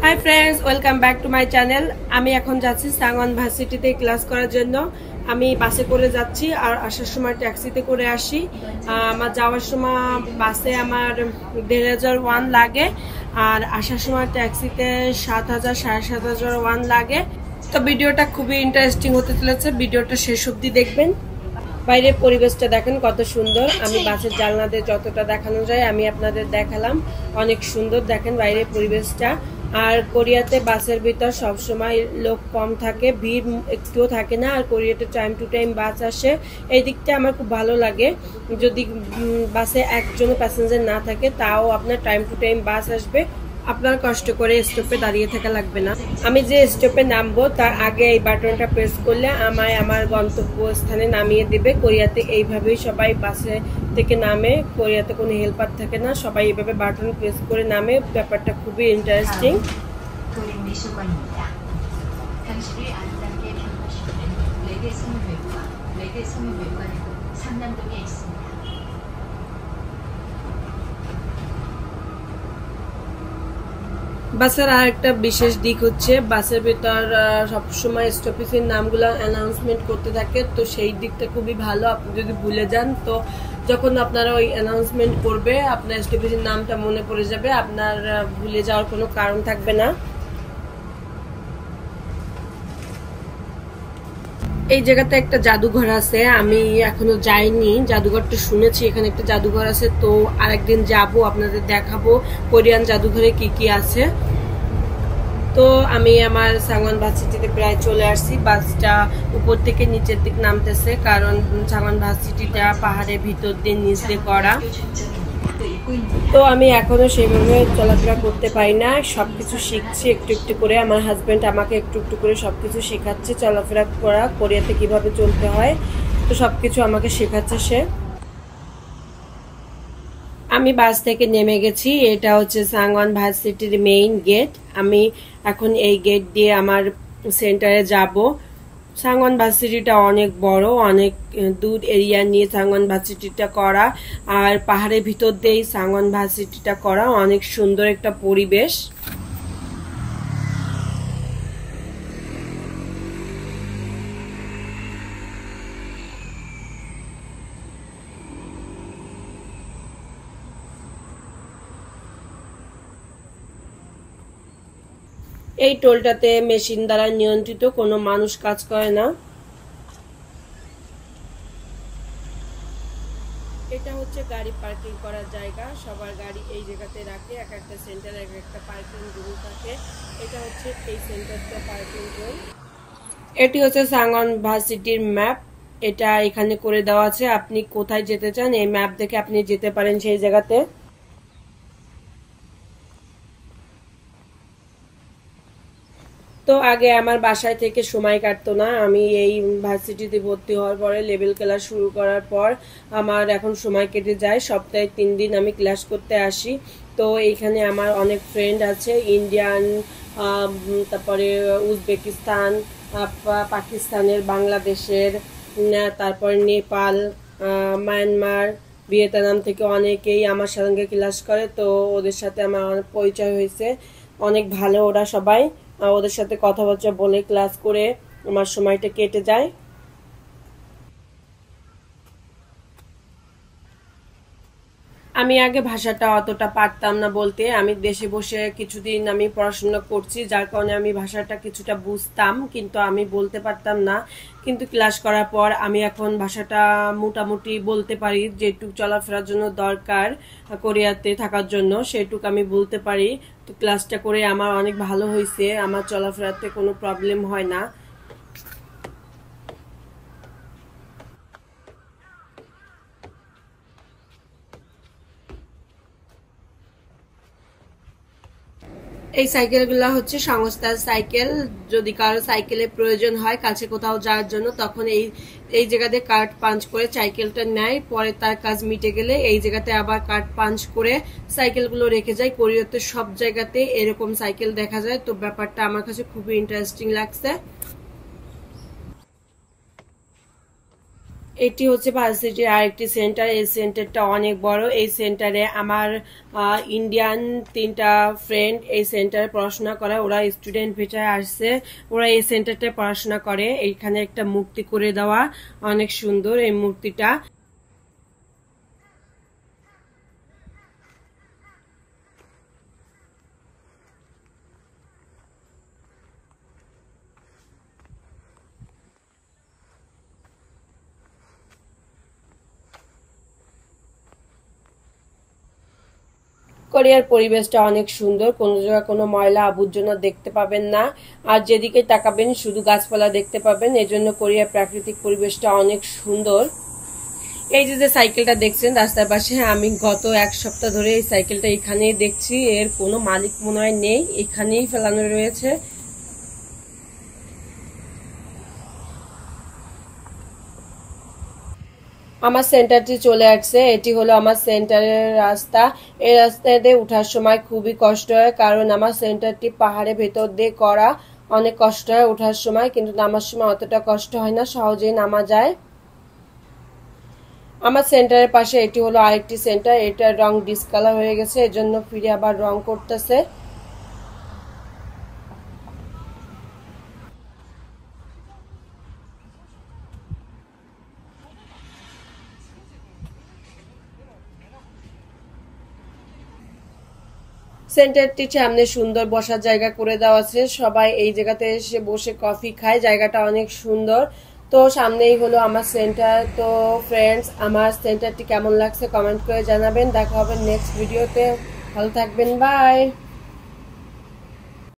Hi friends, welcome back to my channel. আমি এখন যাচ্ছি সাংওয়ান ভার্সিটিতে ক্লাস করার জন্য। আমি বাসে করে যাচ্ছি আর আসার সময় ট্যাক্সিতে করে আসি। আমার যাওয়ার সময় বাসে আমার ১,৫০০ লাগে আর আসার সময় ট্যাক্সিতে ৭,০০০ ৭,৫০০ লাগে। তো ভিডিওটা খুবই ইন্টারেস্টিং হতে চলেছে, ভিডিওটা শেষ অবধি দেখবেন। বাইরের পরিবেশটা দেখেন কত সুন্দর। আমি বাসের জানলা দিয়ে যতটা দেখানো যায় আমি আপনাদের দেখালাম। অনেক সুন্দর দেখেন বাইরের পরিবেশটা। আর কোরিয়াতে বাসের ভিতর সবসময় লোক কম থাকে, ভিড় একটুও থাকে না। আর কোরিয়াতে টাইম টু টাইম বাস আসে, এই দিকটা আমার খুব ভালো লাগে। যদি বাসে একজনও প্যাসেঞ্জার না থাকে তাও আপনার টাইম টু টাইম বাস আসবে, আপনার কষ্ট করে স্টপে দাঁড়িয়ে থাকা লাগবে না। আমি যে স্টপে নামবো তার আগে এই বাটনটা প্রেস করলে আমায় আমার গন্তব্য স্থানে নামিয়ে দেবে। কোরিয়াতে এইভাবেই সবাই বাসে থেকে নামে, কোরিয়াতে কোনো হেল্পার থাকে না, সবাই এইভাবে বাটন প্রেস করে নামে। ব্যাপারটা খুবই ইন্টারেস্টিং। বাসের আর একটা বিশেষ দিক হচ্ছে বাসের ভেতর সবসময় স্টপেজের নামগুলো অ্যানাউন্সমেন্ট করতে থাকে, তো সেই দিকটা খুবই ভালো। আপনি যদি ভুলে যান তো যখন আপনারা ওই অ্যানাউন্সমেন্ট করবে আপনার স্টপেজের নামটা মনে পড়ে যাবে, আপনার ভুলে যাওয়ার কোনো কারণ থাকবে না। এই জায়গাতে একটা জাদুঘর আছে, আমি এখনো যাইনি। জাদুঘরটা শুনেছি এখানে একটা জাদুঘর আছে, তো আরেকদিন যাব, আপনাদের দেখাবো কোরিয়ান জাদুঘরে কি কি আছে। তো আমি আমার সাংওয়ান ভার্সিটিতে প্রায় চলে আসছি। বাসটা উপর থেকে নিচের দিক নামতেছে, কারণ সাংওয়ান ভার্সিটিটা পাহাড়ের ভিতর দিয়ে নিচ দিয়ে করা। তো আমি এখনো সেইভাবে চলাফেরা করতে পারি না, সবকিছু শিখছি একটু একটু করে। আমার হাজবেন্ড আমাকে একটু একটু করে সবকিছু শেখাচ্ছে, চলাফেরা করা, কোরিয়াতে কিভাবে চলতে হয়, তো সবকিছু আমাকে শেখাচ্ছে সে। আমি বাস থেকে নেমে গেছি, এটা হচ্ছে সাংওয়ান ভার্সিটির মেইন গেট। আমি এখন এই গেট দিয়ে আমার সেন্টারে যাব। সাংওয়ান ভার্সিটিটা অনেক বড়, অনেক দূর এরিয়া নিয়ে সাংওয়ান ভার্সিটিটা করা, আর পাহাড়ের ভিতর দিয়েই সাংওয়ান ভার্সিটিটা করা। অনেক সুন্দর একটা পরিবেশ। এই টোলটাতে মেশিন দ্বারা নিয়ন্ত্রিত, কোনো মানুষ কাজ করে না। এটা হচ্ছে গাড়ি পার্কিং করার জায়গা, সবার গাড়ি এই জায়গাতে রাখে। এক একটা সেন্টারে এক একটা পার্কিং জোন থাকে। এটা হচ্ছে এই সেন্টারটা পার্কিং জোন। এটি হচ্ছে সাংওয়ান ভার্সিটির ম্যাপ, এটা এখানে করে দেওয়া আছে। আপনি কোথায় যেতে চান এই ম্যাপ দেখে আপনি যেতে পারেন সেই জায়গাতে। তো আগে আমার বাসায় থেকে সময় কাটতো না। আমি এই ভার্সিটিতে ভর্তি হওয়ার পরে লেভেল ক্লাস শুরু করার পর আমার এখন সময় কেটে যায়। সপ্তাহে 3 দিন আমি ক্লাস করতে আসি। তো এইখানে আমার অনেক ফ্রেন্ড আছে, ইন্ডিয়ান, তারপরে উজবেকিস্তান, পাকিস্তানের, বাংলাদেশের, তারপর নেপাল, মায়ানমার, ভিয়েতনাম থেকে অনেকেই আমার সঙ্গে ক্লাস করে। তো ওদের সাথে আমার অনেক পরিচয় হয়েছে, অনেক ভালো ওরা সবাই। ওদের সাথে কথাবার্তা বলে ক্লাস করে আমার সময়টা কেটে যায়। আমি আগে ভাষাটা অতটা পারতাম না বলতে, আমি দেশে বসে কিছুদিন আমি পড়াশোনা করছি, যার কারণে আমি ভাষাটা কিছুটা বুঝতাম কিন্তু আমি বলতে পারতাম না। কিন্তু ক্লাস করার পর আমি এখন ভাষাটা মোটামুটি বলতে পারি, যেটুক চলাফেরার জন্য দরকার কোরিয়াতে থাকার জন্য সেটুক আমি বলতে পারি। তো ক্লাসটা করে আমার অনেক ভালো হয়েছে, আমার চলাফেরাতে কোনো প্রবলেম হয় না। এই সাইকেলগুলো হচ্ছে সংস্থার সাইকেল। যদি কারো সাইকেলের প্রয়োজন হয় কাছে কোথাও যাওয়ার জন্য, তখন এই এই জায়গাতে কার্ড পাঞ্চ করে সাইকেলটা নেয়, পরে তার কাজ মিটে গেলে এই জায়গাতে আবার কার্ড পাঞ্চ করে সাইকেলগুলো রেখে যায়। কোরিয়াতে সব জায়গাতে এরকম সাইকেল দেখা যায়, তো ব্যাপারটা আমার কাছে খুবই ইন্টারেস্টিং লাগছে। এটি হচ্ছে ভার্সিটির আরেকটি সেন্টার। এই সেন্টারটা অনেক বড়। এই সেন্টারে আমার ইন্ডিয়ান 3টা ফ্রেন্ড এই সেন্টারে পড়াশোনা করে। ওরা স্টুডেন্ট ভিসায় আসছে, ওরা এই সেন্টারটায় পড়াশোনা করে। এইখানে একটা মূর্তি করে দেওয়া, অনেক সুন্দর এই মূর্তিটা। কোরিয়ার পরিবেশটা অনেক সুন্দর, কোনো জায়গায় কোনো ময়লা আবর্জনা দেখতে পাবেন না, আর যেদিকে তাকাবেন শুধু গাছপালা দেখতে পাবেন। এজন্য কোরিয়ার প্রাকৃতিক পরিবেশটা অনেক সুন্দর। এই যে সাইকেলটা দেখছেন রাস্তার পাশে, আমি গত 1 সপ্তাহ ধরে এই সাইকেলটা এখানেই দেখছি। এর কোনো মালিক মনে হয় নেই, এখানেই ফেলানো রয়েছে। আমার সেন্টারটি চলে আসছে। এটি হলো আমার সেন্টারের রাস্তা। এই রাস্তাতে ওঠার সময় খুবই কষ্ট হয়, কারণ আমার সেন্টারটি পাহাড়ের ভেতর দিয়ে করা। অনেক কষ্ট হয় ওঠার সময়, কিন্তু নামার সময় অতটা কষ্ট হয় না, সহজেই নামা যায়। আমার সেন্টারের পাশে এটি হলো আরেকটি সেন্টার। এটার রং ডিসকালার হয়ে গেছে, এজন্য ফিরে আবার রং করতেছে। সেন্টারটির সামনে সুন্দর বসার জায়গা করে দেওয়া আছে, সবাই এই জায়গাতে এসে বসে কফি খায়। জায়গাটা অনেক সুন্দর। তো সামনেই হলো আমার সেন্টার। তো ফ্রেন্ডস, আমার সেন্টারটি কেমন লাগছে কমেন্ট করে জানাবেন। দেখা হবে নেক্সট ভিডিওতে। ভালো থাকবেন, বাই।